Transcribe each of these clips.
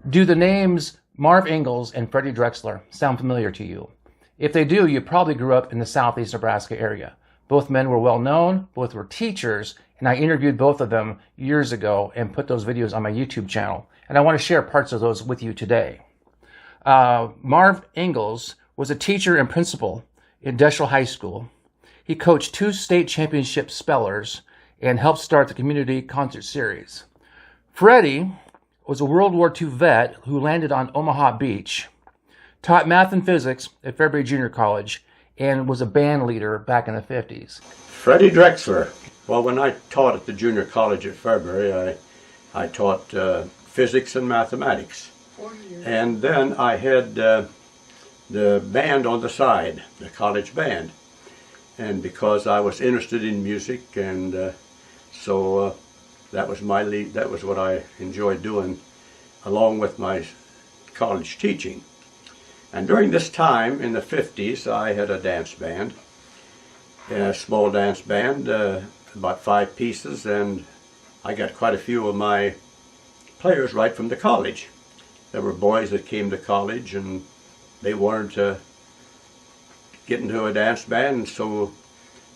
Do the names Marv Engels and Freddie Drexler sound familiar to you? If they do, you probably grew up in the southeast Nebraska area. Both men were well known, both were teachers, and I interviewed both of them years ago and put those videos on my YouTube channel. And I want to share parts of those with you today. Marv Engels was a teacher and principal in Deshler High School. He coached 2 state championship spellers and helped start the community concert series. Freddie was a World War II vet who landed on Omaha Beach, taught math and physics at Fairbury Junior College, and was a band leader back in the 50s. Freddie Drexler. Well, when I taught at the junior college at Fairbury, I taught physics and mathematics. And then I had the band on the side, the college band. And because I was interested in music, and so that was my lead, that was what I enjoyed doing along with my college teaching. And during this time in the 50s, I had a dance band, a small dance band, about 5 pieces, and I got quite a few of my players right from the college. There were boys that came to college and they wanted to get into a dance band, and so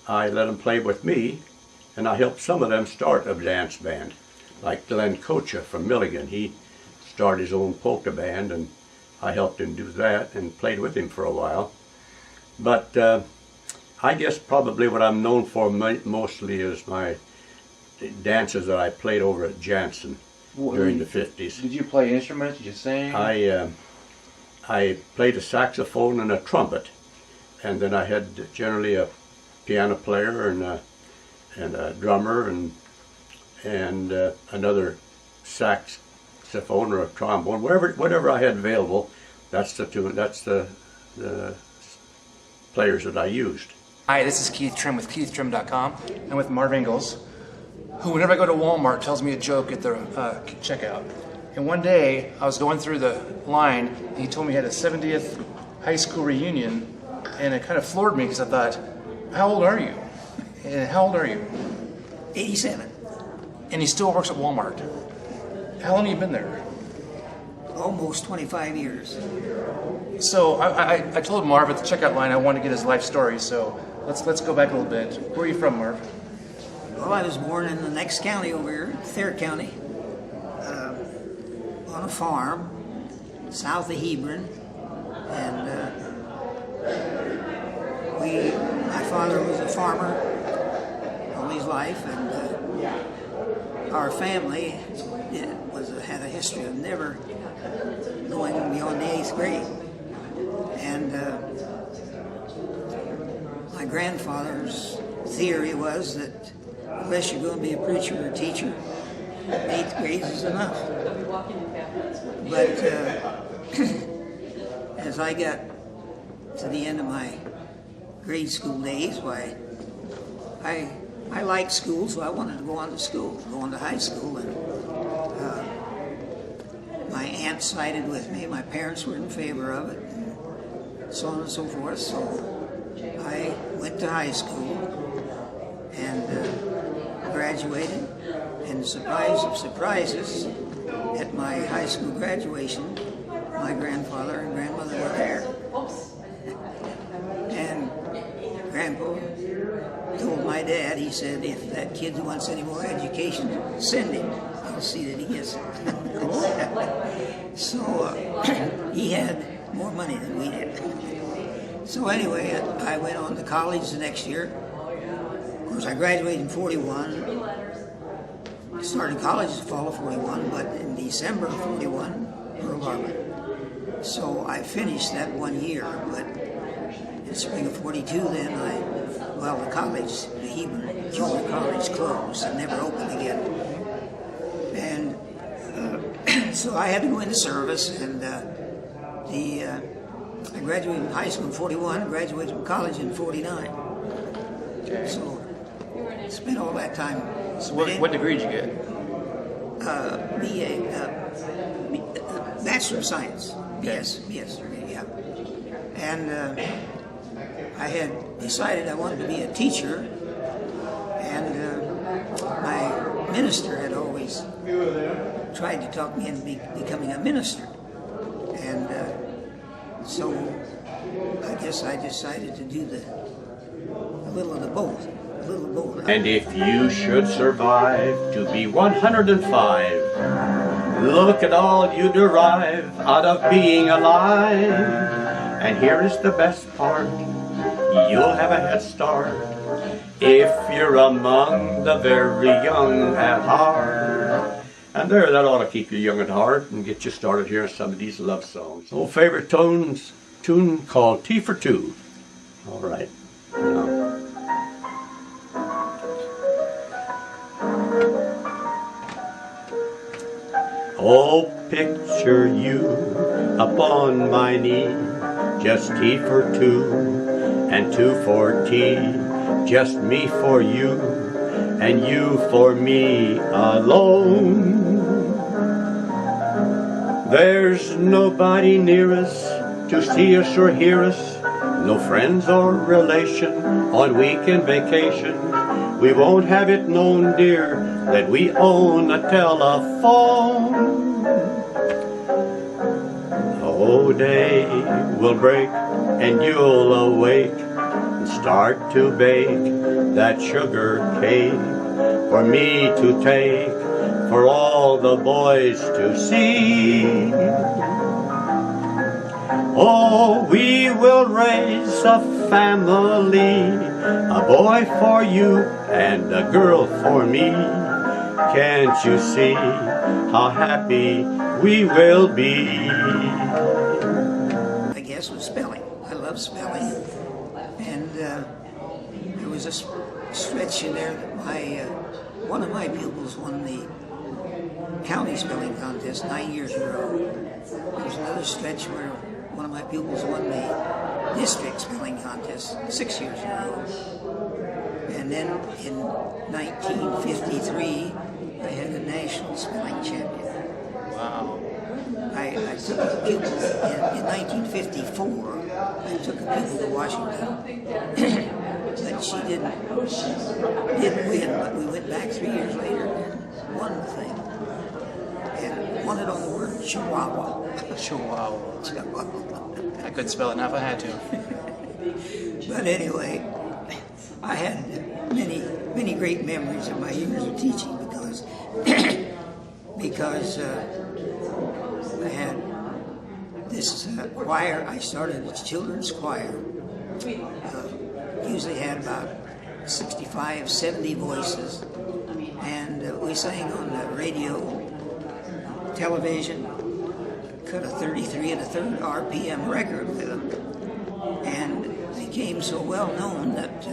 I let them play with me, and I helped some of them start a dance band. Like Glenn Kocha from Milligan, he started his own polka band, and I helped him do that and played with him for a while. But I guess probably what I'm known for mostly is my dances that I played over at Jansen during the 50s. Did you play instruments? Did you sing? I played a saxophone and a trumpet, and then I had generally a piano player and a drummer and another saxophone or a trombone, whatever I had available. That's the players that I used. Hi, this is Keith Trimm with KeithTrimm.com and with Marv Engels, who whenever I go to Walmart tells me a joke at the checkout. And one day I was going through the line and he told me he had a 70th high school reunion, and it kind of floored me because I thought, how old are you? And how old are you? 87. And he still works at Walmart. How long have you been there? Almost 25 years. So I told Marv at the checkout line I wanted to get his life story, so let's go back a little bit. Where are you from, Marv? Well, I was born in the next county over here, Thayer County, on a farm south of Hebron, and my father was a farmer all his life, and our family had a history of never going beyond the 8th grade. And my grandfather's theory was that unless you're going to be a preacher or a teacher, 8th grade is enough. But as I got to the end of my grade school days, why, I liked school, so I wanted to go on to school, go on to high school, and my aunt sided with me. My parents were in favor of it, and so on and so forth. So I went to high school and graduated. And surprise of surprises, at my high school graduation, my grandfather and grandmother were there. And Grandpa told my dad, he said, if that kid wants any more education, send him. I'll see that he gets it. So he had more money than we did. So anyway, I went on to college the next year. Of course, I graduated in 41. I started college in the fall of 41, but in December of 41, Pearl Harbor. So I finished that 1 year, but in spring of 42, then the college, the Hebron Jr. College closed and never opened again. And so I had to go into service, and I graduated from high school in 41, graduated from college in 49. Okay. So spent all that time. So what degree did you get? BA, Bachelor of Science. BS degree, yeah. And I had decided I wanted to be a teacher, and my minister had always tried to talk me into becoming a minister. And so I guess I decided to do a little of both. And if you should survive to be 105, look at all you derive out of being alive. And here is the best part, you'll have a head start if you're among the very young at heart. And there, that ought to keep you young at heart and get you started hearing some of these love songs. Old favorite tune called T for Two. All right. Now. Oh, picture you upon my knee, just T for two, and two for T, just me for you, and you for me alone. There's nobody near us to see us or hear us, no friends or relation on weekend vacation. We won't have it known, dear, that we own a telephone. Oh, day will break and you'll awake and start to bake that sugar cake for me to take, for all the boys to see. Oh, we will raise a family, a boy for you and a girl for me. Can't you see how happy we will be? I guess with spelling. I love spelling. And there was a stretch in there that one of my pupils won the county spelling contest 9 years in a row. There was another stretch where one of my pupils won the district spelling contest 6 years in a row. And then in 1953, I had a national spelling champion. Wow. I took a pupil in 1954. I took a pupil to Washington, but she didn't win. But we went back 3 years later and won the thing, and won it on the word Chihuahua. Chihuahua. I couldn't spell it now if I had to. But anyway, I had many great memories of my years of teaching because I had this choir. I started a children's choir. Usually had about 65, 70 voices, and we sang on the radio, television, cut a 33 1/3 RPM record with them, and became so well known that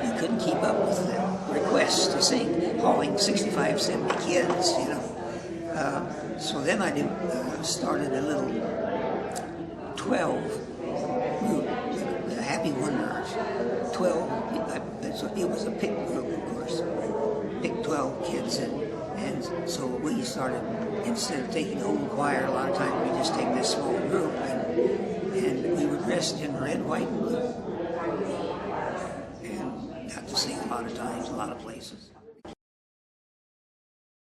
you couldn't keep up with the requests to sing, hauling 65, 70 kids, you know. So then I started a little 12 group, the Happy Wanderers. 12, it was a pick group, of course. Pick 12 kids, and so we started, instead of taking the whole choir, a lot of times we just take this small group, and we were dressed in red, white, and blue. And got to sing a lot of times, a lot of places.